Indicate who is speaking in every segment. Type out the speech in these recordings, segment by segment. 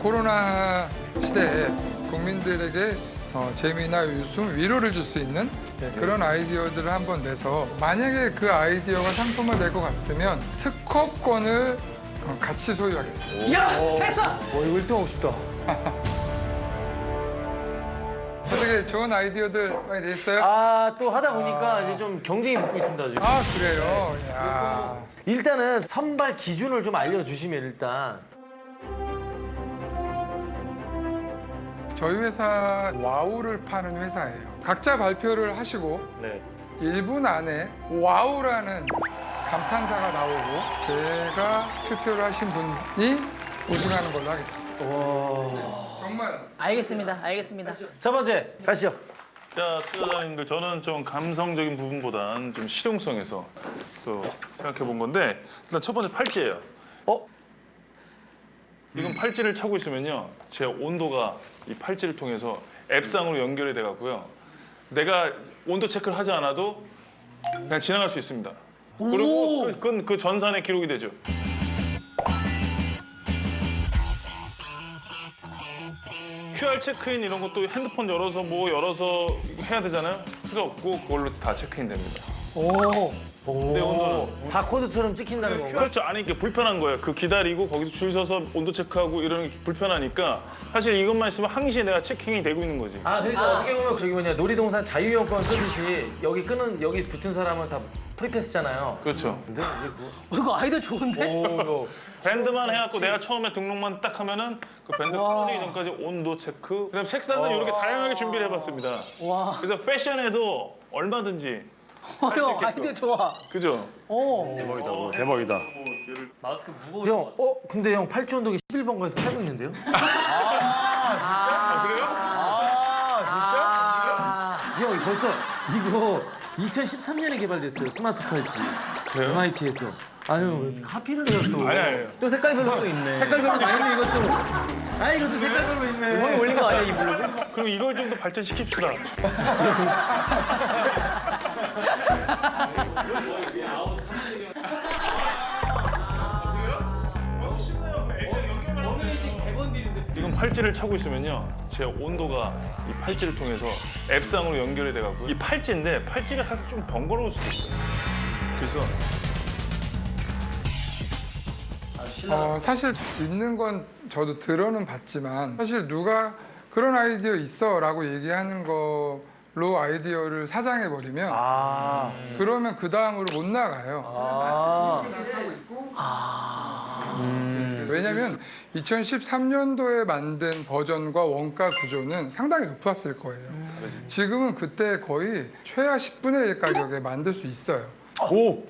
Speaker 1: 코로나 시대에 국민들에게 재미나 웃음, 위로를 줄 수 있는 그런 아이디어들을 한번 내서 만약에 그 아이디어가 상품화 될 것 같으면 특허권을 같이 소유하겠습니다.
Speaker 2: 야, 됐어.
Speaker 3: 이거 1등 하고 싶다.
Speaker 1: 어떻게 좋은 아이디어들 많이 냈어요?
Speaker 3: 아, 또 하다 보니까 이제 좀 경쟁이 붙고 있습니다, 지금.
Speaker 1: 아, 그래요? 야.
Speaker 3: 일단은 선발 기준을 좀 알려주시면 일단.
Speaker 1: 저희 회사 와우를 파는 회사예요. 각자 발표를 하시고
Speaker 3: 네.
Speaker 1: 1분 안에 와우라는 감탄사가 나오고 제가 투표를 하신 분이 우승하는 걸로 하겠습니다. 정말
Speaker 2: 알겠습니다. 알겠습니다.
Speaker 3: 첫 번째, 가시죠.
Speaker 4: 자, 투자자님들, 저는 좀 감성적인 부분보다는 좀 실용성에서 또 생각해 본 건데, 일단 첫 번째 팔찌예요. 이건 팔찌를 차고 있으면요, 제 온도가 이 팔찌를 통해서 앱상으로 연결이 돼 갖고요, 내가 온도 체크를 하지 않아도 그냥 지나갈 수 있습니다. 그리고 그건 그 전산에 기록이 되죠. QR 체크인 이런 것도 핸드폰 열어서 해야 되잖아요. 필요 없고 그걸로 다 체크인 됩니다. 내 온도는.
Speaker 3: 바코드처럼 찍힌다는 건가?
Speaker 4: 그렇죠. 아니 이게 불편한 거예요. 그 기다리고 거기서 줄 서서 온도 체크하고 이러는 게 불편하니까 사실 이것만 있으면 항시에 내가 체킹이 되고 있는 거지.
Speaker 3: 아, 그러니까 어떻게 보면 저기 뭐냐, 놀이동산 자유이용권 쓰듯이 여기 붙은 사람은 다 프리패스잖아요.
Speaker 4: 그렇죠.
Speaker 3: 근데 이제
Speaker 2: 이거 아이디어 좋은데?
Speaker 4: 밴드만 해갖고 내가 처음에 등록만 딱 하면은 그 밴드 풀리기 전까지 온도 체크. 그다음 색상은 이렇게 다양하게 준비를 해봤습니다.
Speaker 2: 와,
Speaker 4: 그래서 패션에도 얼마든지.
Speaker 2: 형 아이디어 좋아.
Speaker 4: 그죠?
Speaker 2: 오.
Speaker 4: 대박이다.
Speaker 3: 형, 근데 형 팔찌 온도계 11번가에서 팔고 있는데요?
Speaker 4: 그래요?
Speaker 3: 형 벌써 이거 2013년에 개발됐어요. 스마트 팔찌.
Speaker 4: 그래요?
Speaker 3: MIT에서. 아유, 카피를 해요 또.
Speaker 4: 아니.
Speaker 3: 또 색깔별로 또 있네. 색깔별로 다 있네 이것도. 이것도 색깔별로 있네. 형이 올린 거 아니야 이 블로그?
Speaker 4: 그럼 이걸 좀 더 발전시킵시다. 지금 팔찌를 차고 있으면요, 제 온도가 이 팔찌를 통해서 앱상으로 연결이 돼갖고 이 팔찌인데 팔찌가 사실 좀 번거로울 수도 있어요. 그래서
Speaker 1: 사실 있는 건 저도 들어는 봤지만 사실 누가 그런 아이디어 있어라고 얘기하는 걸로 아이디어를 사장해 버리면 그러면 그 다음으로 못 나가요. 생각하고 있고. 왜냐하면 2013년도에 만든 버전과 원가 구조는 상당히 높았을 거예요. 지금은 그때 거의 최하 10분의 1 가격에 만들 수 있어요.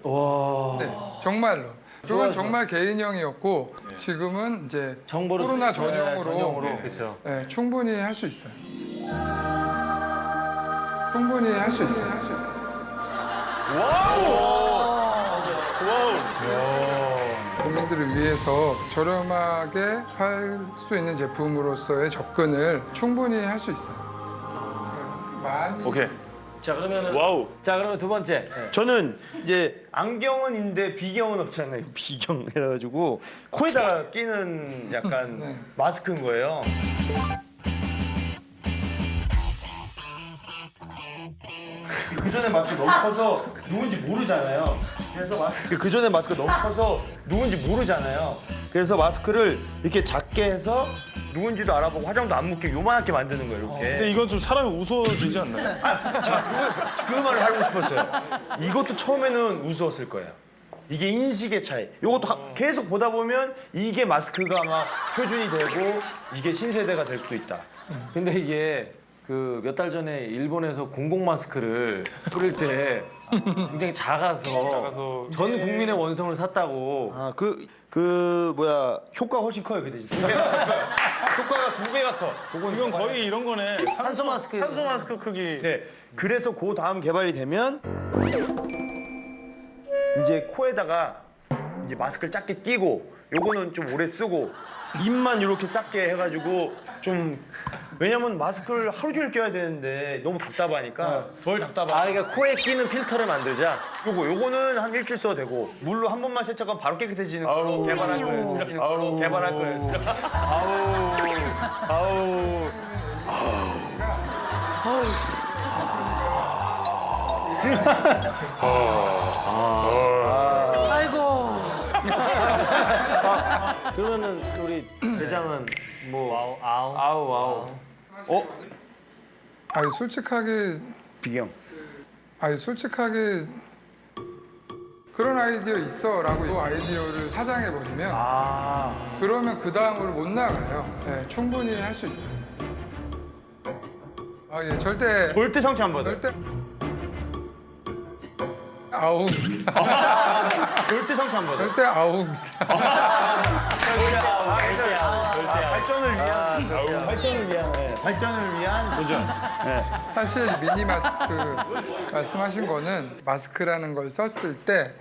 Speaker 3: 와.
Speaker 1: 네, 정말로. 그건 정말 개인형이었고 지금은 이제 코로나 전용으로
Speaker 3: 그렇죠.
Speaker 1: 네, 충분히 할 수 있어요. 충분히 할 수 있어요. 국민들을 위해서 저렴하게 팔 수 있는 제품으로서의 접근을 충분히 할 수 있어요. 많이
Speaker 4: 오케이.
Speaker 3: 자 그러면
Speaker 4: 와우.
Speaker 3: 자 그러면 두 번째.
Speaker 5: 저는 이제 안경은 있는데 비경은 없잖아요. 비경 해가지고 코에다가 끼는 약간
Speaker 1: 네.
Speaker 5: 마스크인 거예요. 그 전에 마스크 너무 커서 누군지 모르잖아요. 그래서 그 전에 마스크 너무 커서 누군지 모르잖아요. 그래서 마스크를 이렇게 작게 해서 누군지도 알아보고 화장도 안 묻게 요만하게 만드는 거예요. 이렇게.
Speaker 4: 근데 이건 좀 사람이 우스워지지 않나요?
Speaker 5: 그 말을 하고 싶었어요. 이것도 처음에는 우스웠을 거예요. 이게 인식의 차이. 이것도 계속 보다 보면 이게 마스크가 아마 표준이 되고 이게 신세대가 될 수도 있다.
Speaker 3: 근데 이게 그 몇 달 전에 일본에서 공공 마스크를 뿌릴 때 굉장히 작아서 전 국민의 원성을 샀다고.
Speaker 5: 아, 뭐야, 효과 훨씬 커요, 그 대신. 효과가 2배가 커.
Speaker 4: 이건 거의 이런 거네.
Speaker 3: 산소 마스크.
Speaker 4: 산소 마스크 크기.
Speaker 5: 네. 그래서 그 다음 개발이 되면 이제 코에다가 이제 마스크를 작게 끼고 요거는 좀 오래 쓰고 입만 이렇게 작게 해가지고 좀 왜냐면 마스크를 하루 종일 껴야 되는데 너무 답답하니까 덜 답답하고
Speaker 3: 그러니까 코에 끼는 필터를 만들자.
Speaker 5: 요거는 한 일주일 써도 되고 물로 한 번만 세척하면 바로 깨끗해지는 걸로 개발할 거예요. 개발할 거예요. 아우.
Speaker 2: 아이고.
Speaker 3: 그러면은 우리 대장은 뭐 아우.
Speaker 1: 아니 솔직하게
Speaker 5: 비경.
Speaker 1: 그런 아이디어 있어라고 이 아이디어를 사장해 버리면 그러면 그 다음으로 못 나가요. 예, 충분히 할 수 있어요. 예, 절대
Speaker 5: 상처 안 받아요.
Speaker 1: 절대 아웅
Speaker 5: 절대 상처 안 받아요.
Speaker 1: 절대 아웅
Speaker 5: 발전을 위한 도전.
Speaker 1: 사실 미니 마스크 말씀하신 거는 마스크라는 걸 썼을 때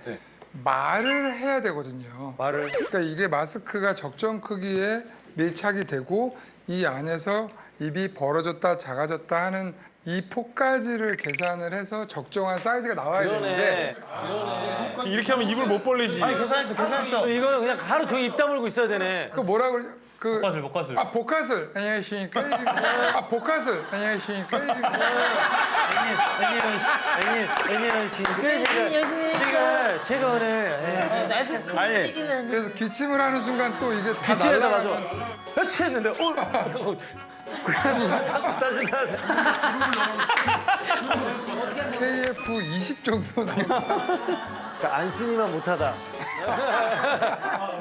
Speaker 1: 말을 해야 되거든요.
Speaker 5: 말을.
Speaker 1: 그러니까 이게 마스크가 적정 크기에 밀착이 되고 이 안에서 입이 벌어졌다 작아졌다 하는 이 폭까지를 계산을 해서 적정한 사이즈가 나와야 되는데
Speaker 4: 이렇게 하면 입을 못 벌리지.
Speaker 5: 아니 계산했어.
Speaker 3: 이거는 그냥 하루 종일 입 다물고 있어야 되네.
Speaker 1: 그 뭐라 그래? 그
Speaker 3: 복화술.
Speaker 1: 복화술 안녕하십니까? 복화술 안녕하십니까?
Speaker 3: 제가 오늘
Speaker 5: 아니
Speaker 1: 그래서 기침을 하는 순간 또 이게 다
Speaker 3: 기침에다 맞아.
Speaker 1: 날아가면
Speaker 3: 해치했는데 그래가지고 다시 가야 돼.
Speaker 1: KF 20 정도 나와.
Speaker 3: 그러니까 안 쓰니만 못하다.